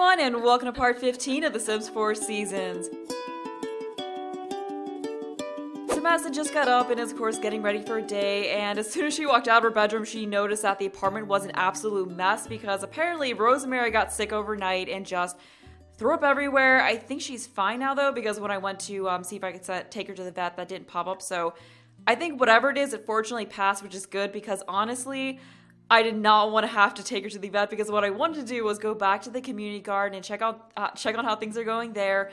everyone, and welcome to part 15 of The Sims 4 Seasons. So Madison just got up and is of course getting ready for a day, and as soon as she walked out of her bedroom, she noticed that the apartment was an absolute mess because apparently Rosemary got sick overnight and just threw up everywhere. I think she's fine now though, because when I went to see if I could take her to the vet, that didn't pop up. So I think whatever it is, it fortunately passed, which is good because honestly, I did not want to have to take her to the vet because what I wanted to do was go back to the community garden and check on how things are going there.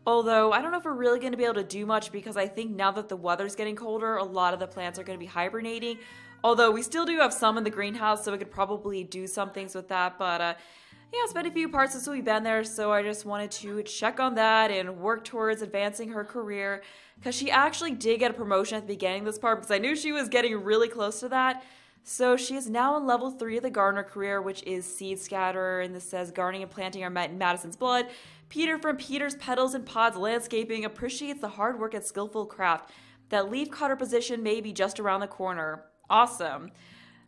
Although, I don't know if we're really going to be able to do much because I think now that the weather's getting colder, a lot of the plants are going to be hibernating. Although, we still do have some in the greenhouse, so we could probably do some things with that. But, yeah, it's been a few parts since we've been there, so I just wanted to check on that and work towards advancing her career. Because she actually did get a promotion at the beginning of this part because I knew she was getting really close to that. So she is now on level 3 of the gardener career, which is seed scatterer, and this says gardening and planting are met in Madison's blood. Peter from Peter's Petals and Pods Landscaping appreciates the hard work and skillful craft. That leaf cutter position may be just around the corner. Awesome.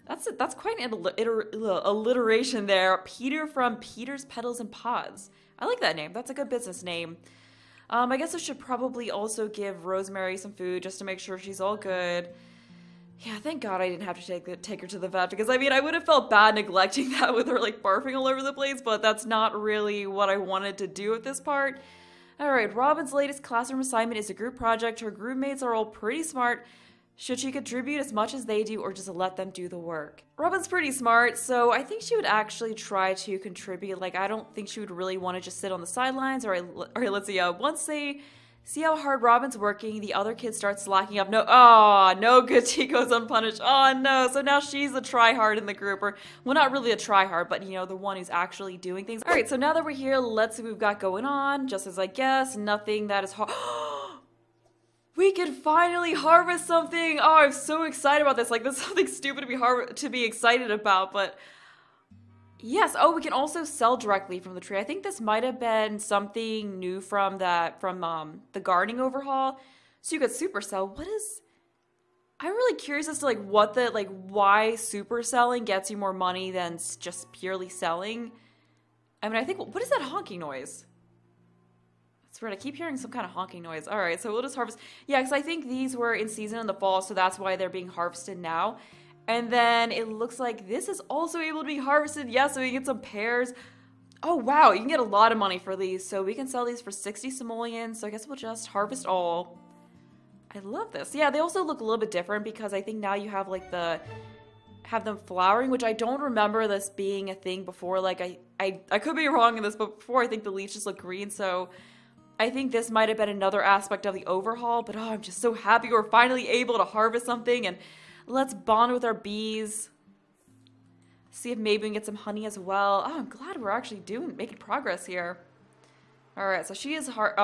That's quite an alliteration there. Peter from Peter's Petals and Pods. I like that name. That's a good business name. I guess I should probably also give Rosemary some food just to make sure she's all good. Yeah, thank God I didn't have to take her to the vet because, I mean, I would have felt bad neglecting that with her, like, barfing all over the place, but that's not really what I wanted to do at this part. Alright, Robin's latest classroom assignment is a group project. Her group mates are all pretty smart. Should she contribute as much as they do or just let them do the work? Robin's pretty smart, so I think she would actually try to contribute. Like, I don't think she would really want to just sit on the sidelines. Alright, let's see. Once they see how hard Robin's working, the other kids start slacking up. No good tea goes unpunished. Oh no, so now she's the tryhard in the group. Or, well, not really a tryhard, but you know, the one who's actually doing things. Alright, so now that we're here, let's see what we've got going on. Just as I guess, nothing that is hard. We can finally harvest something! Oh, I'm so excited about this. Like, this is something stupid to be excited about, but yes. Oh, we can also sell directly from the tree. I think this might have been something new from the gardening overhaul. So you could supersell. I'm really curious as to why superselling gets you more money than just purely selling. I mean, I think, what is that honking noise? That's weird. I keep hearing some kind of honking noise. All right, so we'll just harvest. Yeah, because I think these were in season in the fall, so that's why they're being harvested now. And then it looks like this is also able to be harvested. Yeah, so we can get some pears. Oh, wow. You can get a lot of money for these. So we can sell these for 60 simoleons. So I guess we'll just harvest all. I love this. Yeah, they also look a little bit different because I think now you have like have them flowering, which I don't remember this being a thing before. Like I could be wrong in this, but before I think the leaves just look green. So I think this might have been another aspect of the overhaul. But oh, I'm just so happy we're finally able to harvest something. And let's bond with our bees. See if maybe we can get some honey as well. Oh, I'm glad we're actually making progress here. All right, so she is why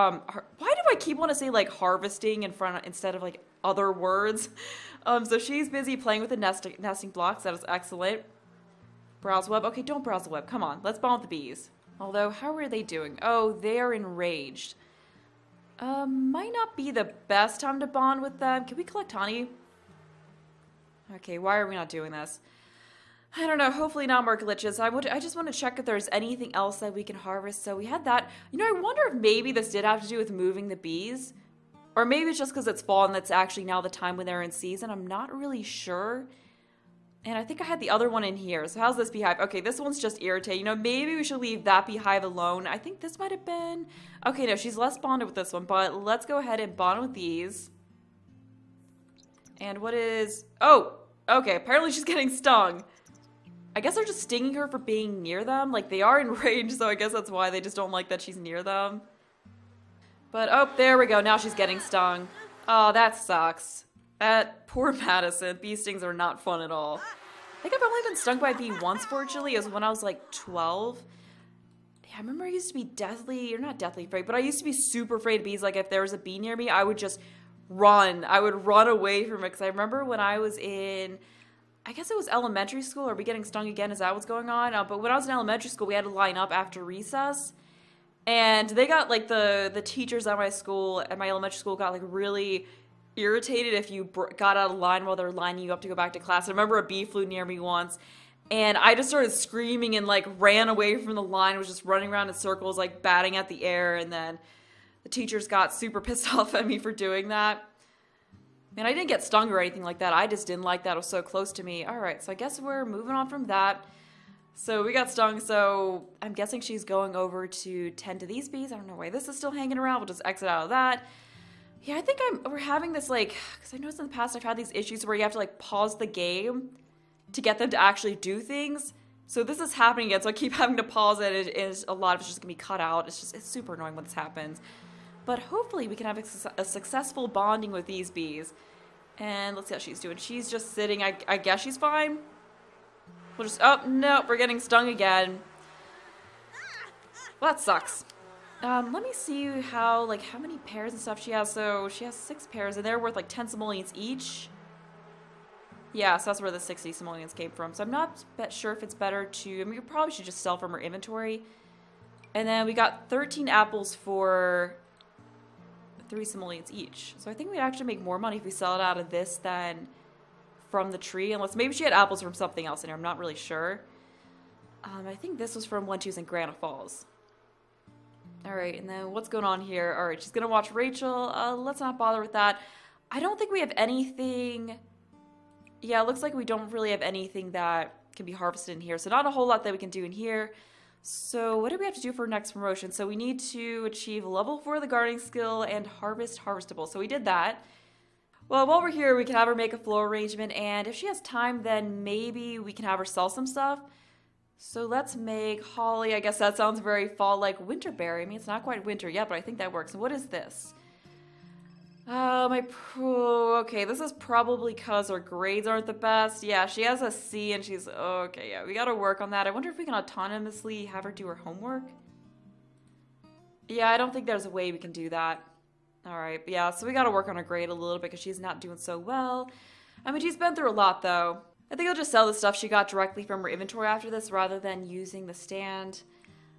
do I keep wanting to say like harvesting instead of like other words? So she's busy playing with the nesting blocks. That is excellent. Browse web. Okay, don't browse the web. Come on, let's bond with the bees. Although, how are they doing? Oh, they are enraged. Might not be the best time to bond with them. Can we collect honey? Okay, why are we not doing this? I don't know, hopefully not more glitches. I just want to check if there's anything else that we can harvest. So we had that. You know, I wonder if maybe this did have to do with moving the bees. Or maybe it's just because it's fall and that's actually now the time when they're in season. I'm not really sure. And I think I had the other one in here. So how's this beehive? Okay, this one's just irritating. You know, maybe we should leave that beehive alone. I think this might have been... Okay, no, she's less bonded with this one. But let's go ahead and bond with these. And what is... Oh! Okay, apparently she's getting stung. I guess they're just stinging her for being near them. Like, they are enraged, so I guess that's why they just don't like that she's near them. But, oh, there we go. Now she's getting stung. Oh, that sucks. That poor Madison. Bee stings are not fun at all. I think I've only been stung by a bee once, fortunately. It was when I was, like, 12. Yeah, I remember I used to be not deathly afraid, but I used to be super afraid of bees. Like, if there was a bee near me, I would just run. I would run away from it because I remember when I was in, I guess it was elementary school. Are we getting stung again? Is that what's going on? But when I was in elementary school, we had to line up after recess, and they got like the teachers at my elementary school got like really irritated if you got out of line while they're lining you up to go back to class. I remember a bee flew near me once, And I just started screaming and like ran away from the line, was just running around in circles, like batting at the air. And then the teachers got super pissed off at me for doing that. And I didn't get stung or anything like that. I just didn't like that it was so close to me. All right, so I guess we're moving on from that. So we got stung, so I'm guessing she's going over to tend to these bees. I don't know why this is still hanging around. We'll just exit out of that. Yeah, I think we're having this like, because I noticed in the past I've had these issues where you have to like pause the game to get them to actually do things. So this is happening again, so I keep having to pause it, and a lot of it's just gonna be cut out. It's super annoying when this happens. But hopefully we can have a successful bonding with these bees. And let's see how she's doing. She's just sitting. I guess she's fine. We'll just, oh, no, we're getting stung again. Well, that sucks. Let me see how many pairs and stuff she has. So she has 6 pairs, and they're worth like 10 simoleons each. Yeah, so that's where the 60 simoleons came from. So I'm not sure if it's better to, I mean, we probably should just sell from her inventory. And then we got 13 apples for 3 simoleons each. So I think we'd actually make more money if we sell it out of this than from the tree. Unless maybe she had apples from something else in here. I'm not really sure. I think this was from One Twos in Granite Falls. Alright, and then what's going on here? Alright, she's gonna watch Rachel. Let's not bother with that. I don't think we have anything. Yeah, it looks like we don't really have anything that can be harvested in here. So not a whole lot that we can do in here. So what do we have to do for our next promotion? So we need to achieve level 4 of the gardening skill and harvest harvestable. So we did that. Well, while we're here, we can have her make a floor arrangement. And if she has time, then maybe we can have her sell some stuff. So let's make holly. I guess that sounds very fall-like. Winterberry. I mean, it's not quite winter yet, but I think that works. And what is this? Okay, this is probably because her grades aren't the best. Yeah, she has a C and she's, okay, yeah, we gotta work on that. I wonder if we can autonomously have her do her homework. Yeah, I don't think there's a way we can do that. Alright, yeah, so we gotta work on her grade a little bit because she's not doing so well. I mean, she's been through a lot though. I think I'll just sell the stuff she got directly from her inventory after this rather than using the stand.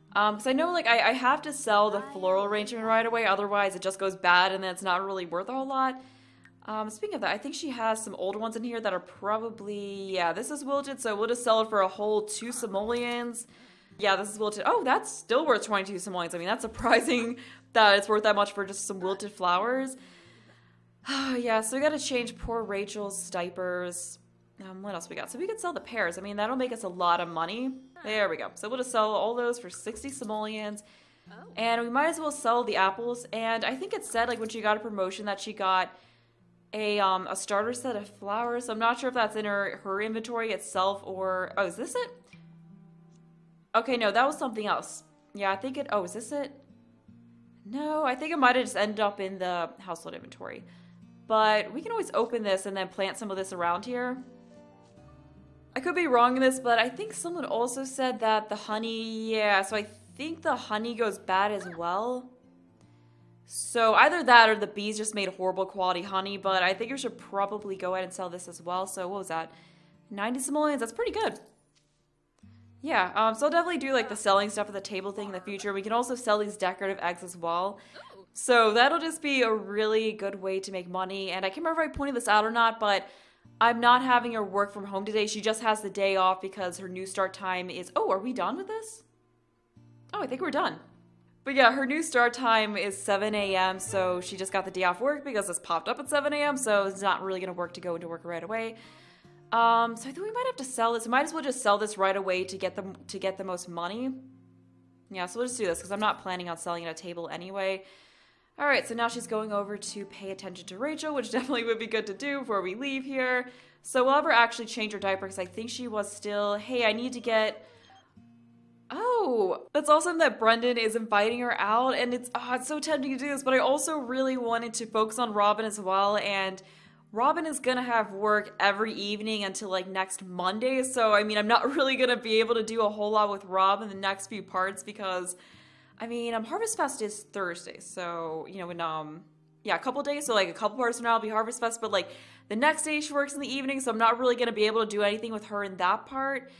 Because I know, like, I have to sell the floral arrangement right away, otherwise it just goes bad and then it's not really worth a whole lot. Speaking of that, I think she has some older ones in here that are probably, yeah, this is wilted, so we'll just sell it for a whole 2 simoleons. Yeah, this is wilted. Oh, that's still worth 22 simoleons. I mean, that's surprising that it's worth that much for just some wilted flowers. Yeah, so we gotta change poor Rachel's diapers. What else we got? So we could sell the pears. I mean, that'll make us a lot of money. There we go. So we'll just sell all those for 60 simoleons. And we might as well sell the apples. And I think it said, like, when she got a promotion that she got a starter set of flowers. So I'm not sure if that's in her inventory itself or... Oh, is this it? Okay, no, that was something else. Yeah, I think it... Oh, is this it? No, I think it might have just ended up in the household inventory. But we can always open this and then plant some of this around here. I could be wrong in this, but I think someone also said that the honey, yeah, so I think the honey goes bad as well. So either that or the bees just made horrible quality honey, but I think you should probably go ahead and sell this as well. So what was that? 90 simoleons, that's pretty good. Yeah, so I'll definitely do like the selling stuff at the table thing in the future. We can also sell these decorative eggs as well. So that'll just be a really good way to make money. And I can't remember if I pointed this out or not, but I'm not having her work from home today. She just has the day off because her new start time is... Oh, are we done with this? Oh, I think we're done. But yeah, her new start time is 7 a.m. So she just got the day off work because this popped up at 7 a.m. So it's not really going to work to go into work right away. So I think we might have to sell this. We might as well just sell this right away to get the most money. Yeah, so we'll just do this because I'm not planning on selling at a table anyway. Alright, so now she's going over to pay attention to Rachel, which definitely would be good to do before we leave here. So we'll have her actually change her diaper because I think she was still, hey, I need to get... Oh, that's awesome that Brendan is inviting her out, and it's so tempting to do this, but I also really wanted to focus on Robin as well, and Robin is gonna have work every evening until like next Monday, so I mean, I'm not really gonna be able to do a whole lot with Rob in the next few parts because... I mean, Harvest Fest is Thursday, so, you know, in, yeah, a couple days, so, like, a couple parts from now will be Harvest Fest, but, like, the next day she works in the evening, so I'm not really gonna be able to do anything with her in that part.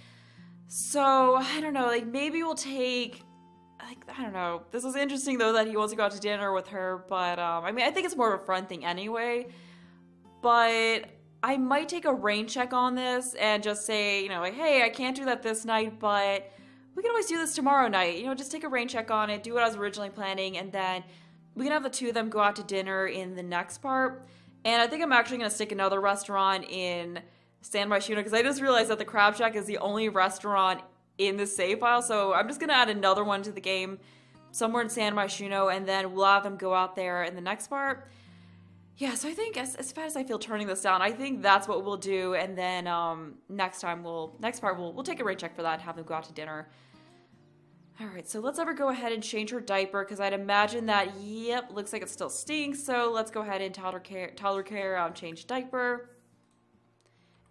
So, I don't know, like, maybe we'll take, like, I don't know. This is interesting, though, that he wants to go out to dinner with her, but, I mean, I think it's more of a fun thing anyway, but I might take a rain check on this and just say, you know, like, hey, I can't do that this night, but we can always do this tomorrow night. You know, just take a rain check on it, do what I was originally planning, and then we can have the two of them go out to dinner in the next part. And I think I'm actually going to stick another restaurant in San Myshuno because I just realized that the Crab Shack is the only restaurant in the save file. So I'm just going to add another one to the game somewhere in San Myshuno, and then we'll have them go out there in the next part. Yeah, so I think as fast as I feel turning this down, I think that's what we'll do, and then next part we'll take a rain check for that and have them go out to dinner. All right, so let's have her go ahead and change her diaper because I'd imagine that, yep, looks like it still stinks. So let's go ahead and toddler care, change diaper.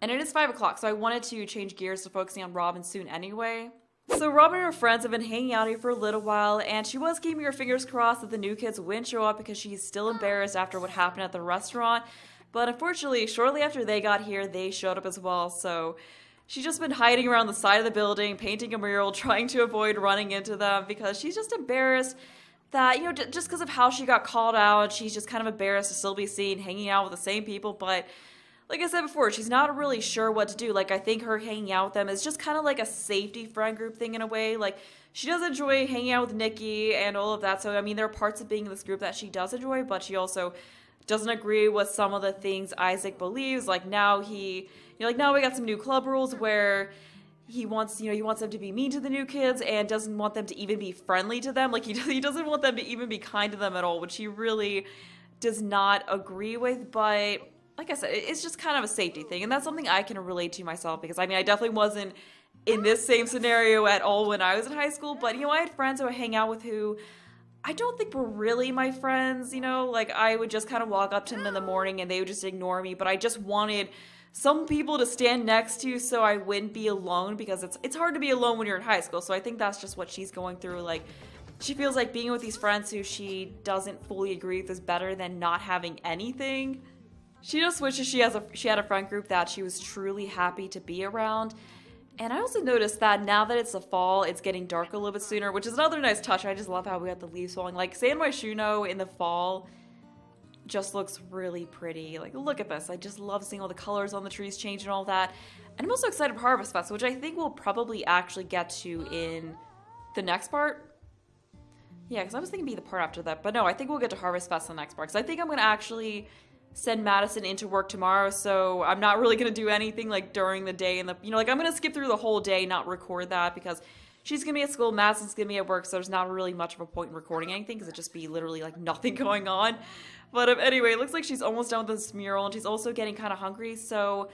And it is 5 o'clock, so I wanted to change gears to focusing on Robin soon anyway. So Robin and her friends have been hanging out here for a little while, and she was keeping her fingers crossed that the new kids wouldn't show up because she's still embarrassed after what happened at the restaurant. But unfortunately, shortly after they got here, they showed up as well, so she's just been hiding around the side of the building, painting a mural, trying to avoid running into them because she's just embarrassed that, you know, just because of how she got called out, she's just kind of embarrassed to still be seen hanging out with the same people, but like I said before, she's not really sure what to do. Like, I think her hanging out with them is just kind of like a safety friend group thing in a way. Like, she does enjoy hanging out with Nikki and all of that. So, I mean, there are parts of being in this group that she does enjoy, but she also doesn't agree with some of the things Isaac believes. Like, now now we got some new club rules where he wants them to be mean to the new kids and doesn't want them to even be friendly to them. Like, he doesn't want them to even be kind to them at all, which he really does not agree with, but like I said, it's just kind of a safety thing, and that's something I can relate to myself because, I mean, I definitely wasn't in this same scenario at all when I was in high school, but, you know, I had friends who I hang out with who I don't think were really my friends, you know? Like, I would just kind of walk up to them in the morning and they would just ignore me, but I just wanted some people to stand next to so I wouldn't be alone because it's hard to be alone when you're in high school, so I think that's just what she's going through. Like, she feels like being with these friends who she doesn't fully agree with is better than not having anything. She just wishes she had a friend group that she was truly happy to be around. And I also noticed that now that it's the fall, it's getting dark a little bit sooner, which is another nice touch. I just love how we got the leaves falling. Like, San Myshuno in the fall just looks really pretty. Like, look at this. I just love seeing all the colors on the trees change and all that. And I'm also excited for Harvest Fest, which I think we'll probably actually get to in the next part. Yeah, because I was thinking it'd be the part after that. But no, I think we'll get to Harvest Fest in the next part. Because I think I'm going to actually send Madison into work tomorrow, so I'm not really going to do anything like during the day and like I'm going to skip through the whole day, not record that because she's going to be at school, Madison's going to be at work, so there's not really much of a point in recording anything because it'd just be literally like nothing going on. But anyway, it looks like she's almost done with this mural and she's also getting kind of hungry, so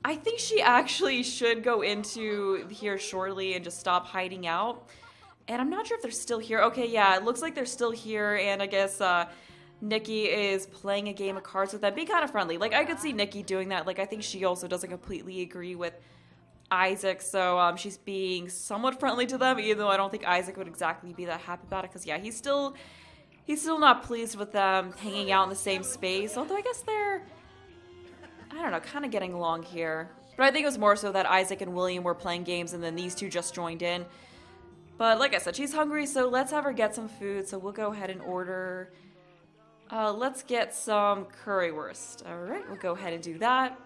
I think she actually should go into here shortly and just stop hiding out. And I'm not sure if they're still here. Okay, yeah, it looks like they're still here, and I guess Nikki is playing a game of cards with them, being kind of friendly. Like, I could see Nikki doing that. Like, I think she also doesn't completely agree with Isaac, so she's being somewhat friendly to them, even though I don't think Isaac would exactly be that happy about it, because, yeah, he's still not pleased with them hanging out in the same space, although I guess they're, I don't know, kind of getting along here. But I think it was more so that Isaac and William were playing games, and then these two just joined in. But, like I said, she's hungry, so let's have her get some food, so we'll go ahead and order. Let's get some currywurst. Alright, we'll go ahead and do that.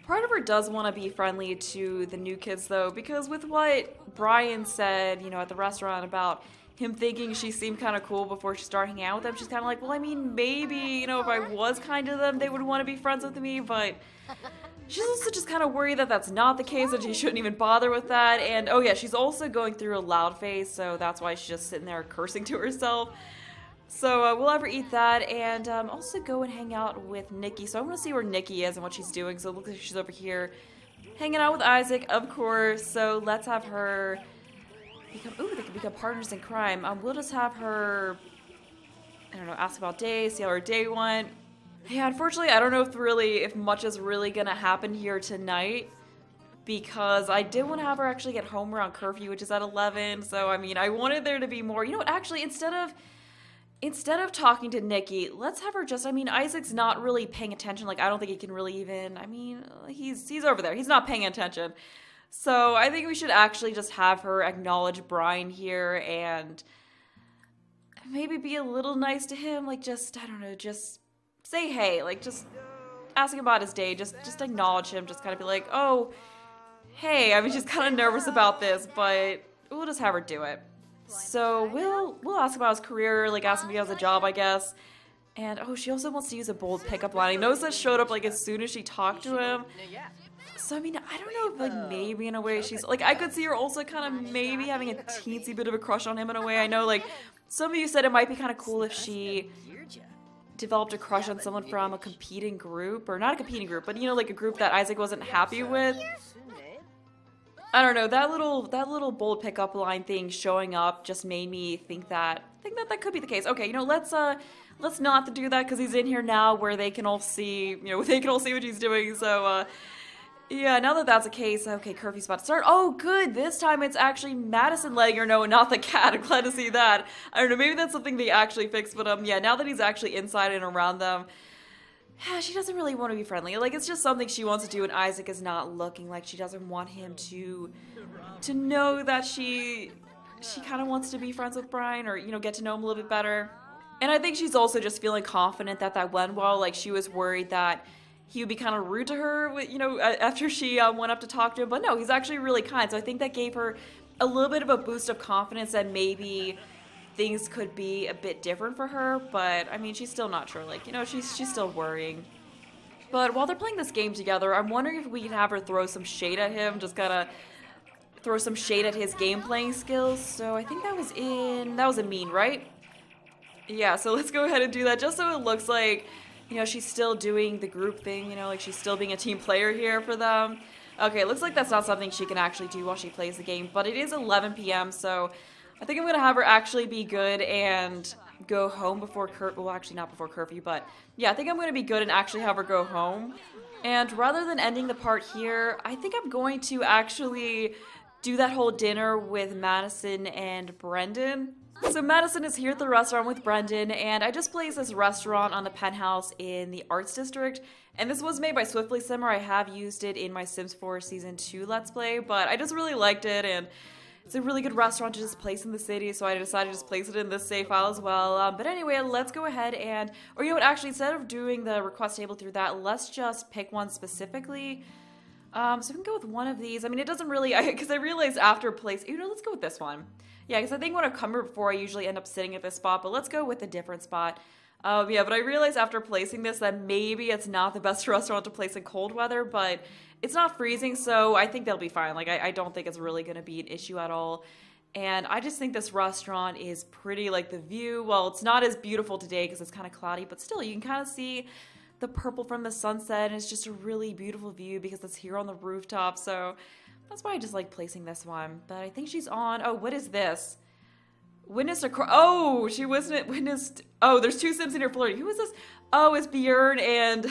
Part of her does want to be friendly to the new kids, though, because with what Brian said, you know, at the restaurant about him thinking she seemed kind of cool before she started hanging out with them, she's kind of like, well, I mean, maybe, you know, if I was kind to them, they would want to be friends with me, but she's also just kind of worried that that's not the case and she shouldn't even bother with that. And, oh yeah, she's also going through a loud phase, so that's why she's just sitting there cursing to herself. So we'll have her eat that and also go and hang out with Nikki. So I want to see where Nikki is and what she's doing. So it looks like she's over here hanging out with Isaac, of course. So let's have her become, ooh, they can become partners in crime. We'll just have her, I don't know, ask about day, see how her day went. Yeah, unfortunately, I don't know if much is really going to happen here tonight, because I did want to have her actually get home around curfew, which is at 11. So, I mean, I wanted there to be more. You know what, actually, instead of talking to Nikki, let's have her just, I mean, Isaac's not really paying attention. Like, I don't think he can really even, I mean, he's over there. He's not paying attention. So I think we should actually just have her acknowledge Brian here and maybe be a little nice to him. Like, just, I don't know, just say hey. Like, just asking about his day, just acknowledge him, just kind of be like, oh, hey, I was just kind of nervous about this, but we'll just have her do it. So we'll ask about his career, like ask if he has a job, I guess. And oh, she also wants to use a bold pickup line. I noticed that showed up like as soon as she talked to him. So I mean, I don't know if like maybe in a way she's like, I could see her also kind of maybe having a teensy bit of a crush on him in a way. I know like some of you said it might be kind of cool if she developed a crush on someone from a competing group, or not a competing group, but you know, like a group that Isaac wasn't happy with. I don't know, that little bold pickup line thing showing up just made me think that could be the case. Okay, you know, let's not do that because he's in here now where they can all see, you know, they can all see what he's doing. So yeah, now that that's the case, okay, curfew's about to start. Oh, good, this time it's actually Madison letting her know and not the cat. I'm glad to see that. I don't know, maybe that's something they actually fixed, but yeah, now that he's actually inside and around them, she doesn't really want to be friendly. Like, it's just something she wants to do, and Isaac is not looking like she doesn't want him to know that she kind of wants to be friends with Brian, or, you know, get to know him a little bit better. And I think she's also just feeling confident that went well. Like, she was worried that he would be kind of rude to her, you know, after she went up to talk to him. But no, he's actually really kind. So I think that gave her a little bit of a boost of confidence that maybe things could be a bit different for her, but I mean, she's still not sure. Like, you know, she's still worrying. But while they're playing this game together, I'm wondering if we can have her throw some shade at him, just gotta throw some shade at his game playing skills. So I think that was a mean, right? Yeah, so let's go ahead and do that, just so it looks like, you know, she's still doing the group thing, you know, like she's still being a team player here for them. Okay, it looks like that's not something she can actually do while she plays the game, but it is 11 p.m., so I think I'm going to have her actually be good and go home before curfew. Well, actually not before curfew, but yeah, I think I'm going to be good and actually have her go home. And rather than ending the part here, I think I'm going to actually do that whole dinner with Madison and Brendan. So Madison is here at the restaurant with Brendan, and I just placed this restaurant on the penthouse in the Arts District. And this was made by Swiftly Simmer. I have used it in my Sims 4 Season 2 Let's Play, but I just really liked it, and it's a really good restaurant to just place in the city, so I decided to just place it in this save file as well. But anyway, let's go ahead and, or you know what, actually, instead of doing the request table through that, let's just pick one specifically. So we can go with one of these. I mean, it doesn't really, because I realized after place, you know, let's go with this one. Yeah, because I think when I've come here before, I usually end up sitting at this spot, but let's go with a different spot. Yeah, but I realized after placing this that maybe it's not the best restaurant to place in cold weather, but it's not freezing, so I think they'll be fine. Like, I don't think it's really going to be an issue at all. And I just think this restaurant is pretty, like the view, well, it's not as beautiful today because it's kind of cloudy, but still, you can kind of see the purple from the sunset, and it's just a really beautiful view because it's here on the rooftop, so that's why I just like placing this one. But I think she's on, oh, what is this? Witnessed a oh, she witnessed, oh, there's two Sims in here flirting. Who is this? Oh, it's Bjorn and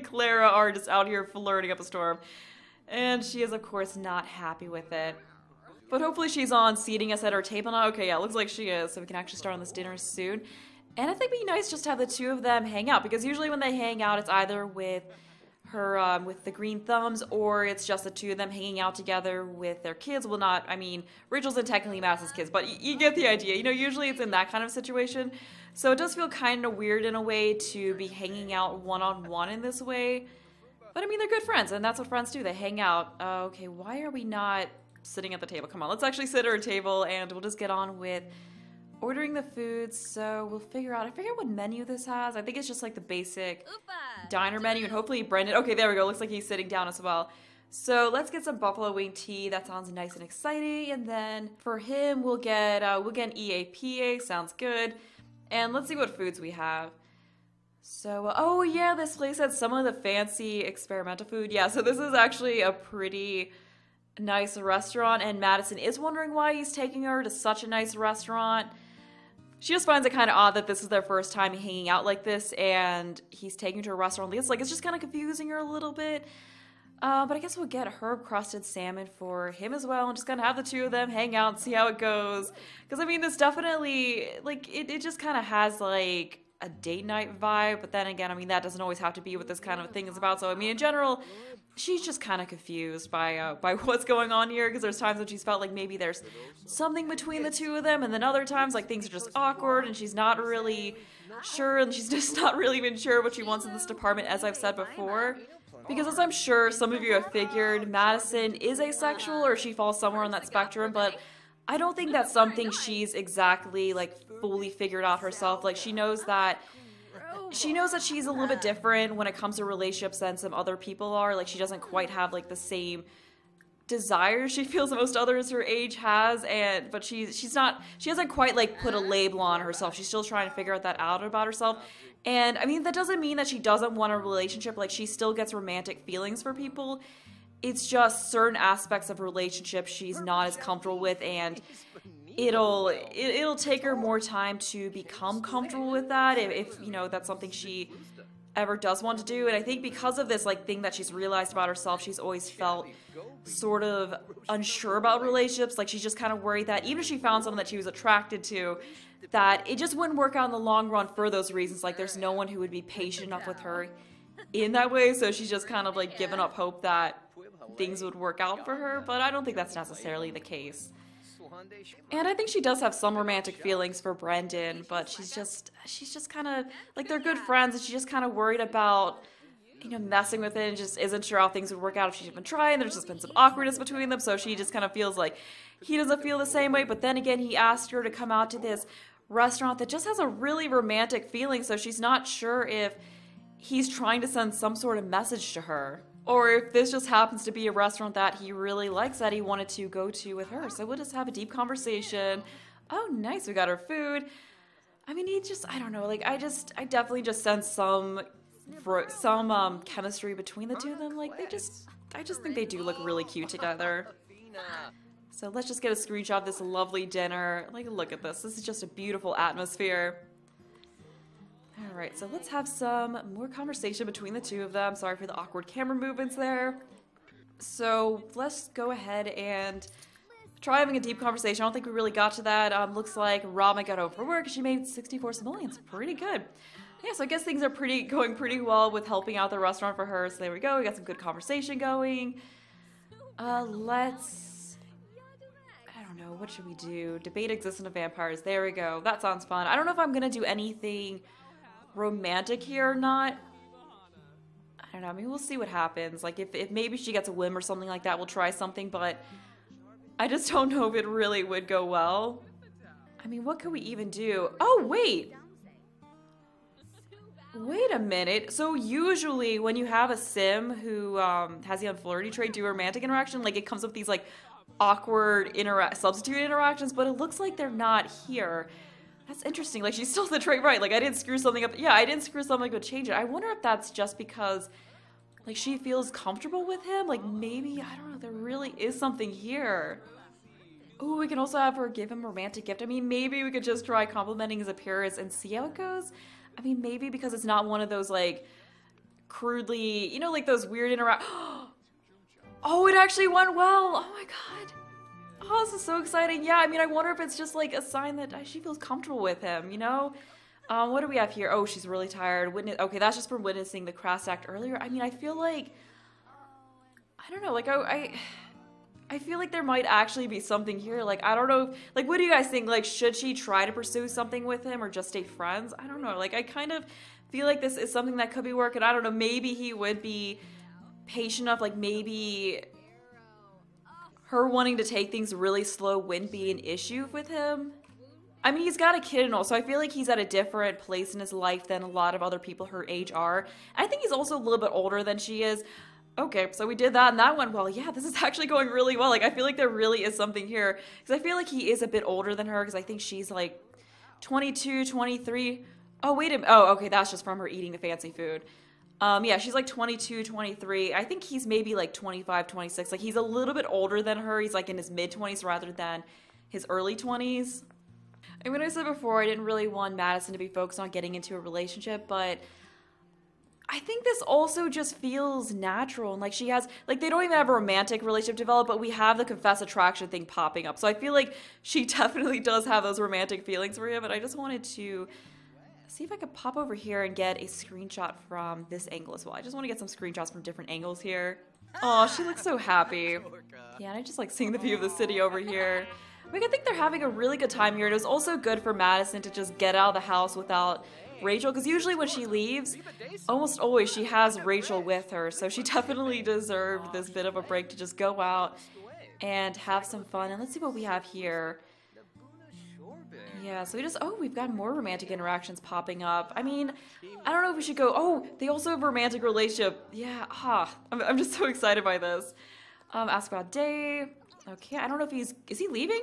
Clara are just out here flirting up a storm. And she is, of course, not happy with it. But hopefully she's on seating us at our table now. Okay, yeah, looks like she is, so we can actually start on this dinner soon. And I think it'd be nice just to have the two of them hang out, because usually when they hang out, it's either with her, with the green thumbs, or it's just the two of them hanging out together with their kids. Well, not, I mean, Rachel's and technically Madison's kids, but you get the idea. You know, usually it's in that kind of situation. So it does feel kind of weird in a way to be hanging out one-on-one in this way. But I mean, they're good friends, and that's what friends do. They hang out. Okay, why are we not sitting at the table? Come on, let's actually sit at our table, and we'll just get on with ordering the foods. So we'll figure out, I forget what menu this has. I think it's just like the basic diner menu, and hopefully Brendan, okay, there we go. Looks like he's sitting down as well. So let's get some buffalo wing tea. That sounds nice and exciting. And then for him, we'll get an EAPA. Sounds good. And let's see what foods we have. So, oh yeah, this place had some of the fancy experimental food. Yeah, so this is actually a pretty nice restaurant, and Madison is wondering why he's taking her to such a nice restaurant. She just finds it kind of odd that this is their first time hanging out like this, and he's taking her to a restaurant. It's like, it's just kind of confusing her a little bit. But I guess we'll get herb-crusted salmon for him as well, and just kind of have the two of them hang out and see how it goes. Because, I mean, this definitely, like, it just kind of has, like, a date night vibe, but then again, I mean, that doesn't always have to be what this kind of thing is about. So, I mean, in general, she's just kind of confused by what's going on here, because there's times when she's felt like maybe there's something between the two of them, and then other times, like, things are just awkward, and she's not really sure, and she's just not really even sure what she wants in this department, as I've said before. Because as I'm sure some of you have figured, Madison is asexual, or she falls somewhere on that spectrum, but I don't think that's something she's exactly, like, fully figured out herself. Like, she knows that she's a little bit different when it comes to relationships than some other people are. Like, she doesn't quite have, like, the same desires she feels most others her age has, but she hasn't quite, like, put a label on herself. She's still trying to figure that out about herself. And, I mean, that doesn't mean that she doesn't want a relationship. Like, she still gets romantic feelings for people. It's just certain aspects of relationships she's not as comfortable with, and it'll take her more time to become comfortable with that if you know, that's something she ever does want to do. And I think because of this, like, thing that she's realized about herself, she's always felt sort of unsure about relationships. Like, she's just kind of worried that even if she found someone that she was attracted to, that it just wouldn't work out in the long run for those reasons. Like, there's no one who would be patient enough with her in that way, so she's just kind of, like, given up hope that things would work out for her, but I don't think that's necessarily the case. And I think she does have some romantic feelings for Brendan, but she's just kind of, like, they're good friends, and she's just kind of worried about, you know, messing with it, and just isn't sure how things would work out if she's even tried. There's just been some awkwardness between them, so she just kind of feels like he doesn't feel the same way. But then again, he asked her to come out to this restaurant that just has a really romantic feeling, so she's not sure if he's trying to send some sort of message to her, or if this just happens to be a restaurant that he really likes that he wanted to go to with her. So we'll just have a deep conversation. Oh, nice, we got our food. I mean, I don't know, like, I definitely just sense some chemistry between the two of them. Like, I just think they do look really cute together. So let's just get a screenshot of this lovely dinner. Like, look at this. This is just a beautiful atmosphere. Alright, so let's have some more conversation between the two of them. Sorry for the awkward camera movements there. So let's go ahead and try having a deep conversation. I don't think we really got to that. Looks like Robin got home from work and she made 64 simoleons. Pretty good. Yeah, so I guess things are going pretty well with helping out the restaurant for her. So there we go. We got some good conversation going. What should we do? Debate existence of vampires. There we go. That sounds fun. I don't know if I'm gonna do anything romantic here or not. I don't know. I mean, we'll see what happens. Like, if maybe she gets a whim or something like that, we'll try something, but I just don't know if it really would go well. I mean, what could we even do? Oh, wait! Wait a minute. So usually when you have a sim who has the unflirty trait, do romantic interaction, like, it comes up with these, like, awkward substitute interactions, but it looks like they're not here. That's interesting. Like, she's still the trait right. Like, I didn't screw something up. Yeah, I didn't screw something up to change it. I wonder if that's just because, like, she feels comfortable with him. Like, maybe, I don't know, there really is something here. Ooh, we can also have her give him a romantic gift. I mean, maybe we could just try complimenting his appearance and see how it goes. I mean, maybe because it's not one of those, like, crudely, you know, like those weird Oh, it actually went well. Oh my god. Oh, this is so exciting. Yeah, I mean, I wonder if it's just like a sign that she feels comfortable with him, you know? What do we have here? Oh, she's really tired. Okay, that's just from witnessing the crass act earlier. I mean, I feel like, I don't know, like, I feel like there might actually be something here. Like, I don't know. Like, what do you guys think? Like, should she try to pursue something with him or just stay friends? I don't know. Like, I kind of feel like this is something that could be working. I don't know. Maybe he would be patient enough. Like, maybe her wanting to take things really slow wouldn't be an issue with him. I mean, he's got a kid and all, so I feel like he's at a different place in his life than a lot of other people her age are. I think he's also a little bit older than she is. Okay, so we did that, and that went well. Yeah, this is actually going really well. Like, I feel like there really is something here. Because I feel like he is a bit older than her, because I think she's, like, 22, 23. Oh, wait a minute. Oh, okay, that's just from her eating the fancy food. Yeah, she's, like, 22, 23. I think he's maybe, like, 25, 26. Like, he's a little bit older than her. He's, like, in his mid-20s rather than his early 20s. And when I said before, I didn't really want Madison to be focused on getting into a relationship, but I think this also just feels natural, and like she has, like, they don't even have a romantic relationship develop, but we have the confess attraction thing popping up. So I feel like she definitely does have those romantic feelings for him, but I just wanted to see if I could pop over here and get a screenshot from this angle as well. I just want to get some screenshots from different angles here. Oh, she looks so happy. Yeah, and I just like seeing the view of the city over here. Like, I think they're having a really good time here. It was also good for Madison to just get out of the house without Rachel, because usually when she leaves, almost always she has Rachel with her, so she definitely deserved this bit of a break to just go out and have some fun. And let's see what we have here. Yeah, so we've got more romantic interactions popping up. I mean, I don't know if we should go, oh, they also have a romantic relationship. Yeah, I'm just so excited by this. Ask about day. Okay, I don't know if is he leaving?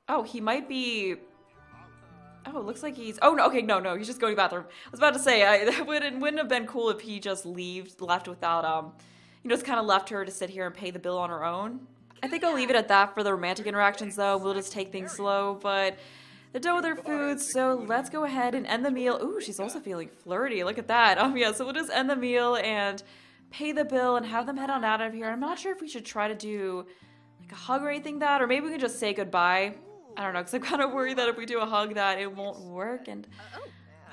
Oh, he might be... Oh, it looks like he's... Oh, no, okay, no, he's just going to the bathroom. I was about to say, it wouldn't have been cool if he just left without, just kind of left her to sit here and pay the bill on her own. I think I'll leave it at that for the romantic interactions, though. We'll just take things slow, but they're done with their food, so let's go ahead and end the meal. Ooh, she's also feeling flirty. Look at that. Yeah, so we'll just end the meal and pay the bill and have them head on out of here. I'm not sure if we should try to do, like, a hug or anything or maybe we can just say goodbye. I don't know, because I'm kind of worried that if we do a hug that it won't work, and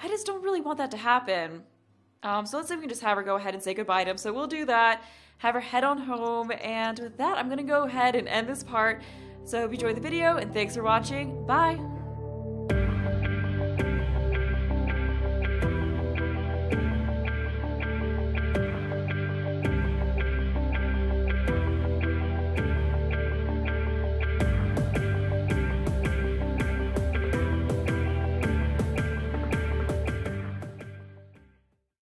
I just don't really want that to happen. So let's see if we can just have her go ahead and say goodbye to him. So we'll do that, have her head on home, and with that, I'm going to go ahead and end this part. So I hope you enjoyed the video, and thanks for watching. Bye!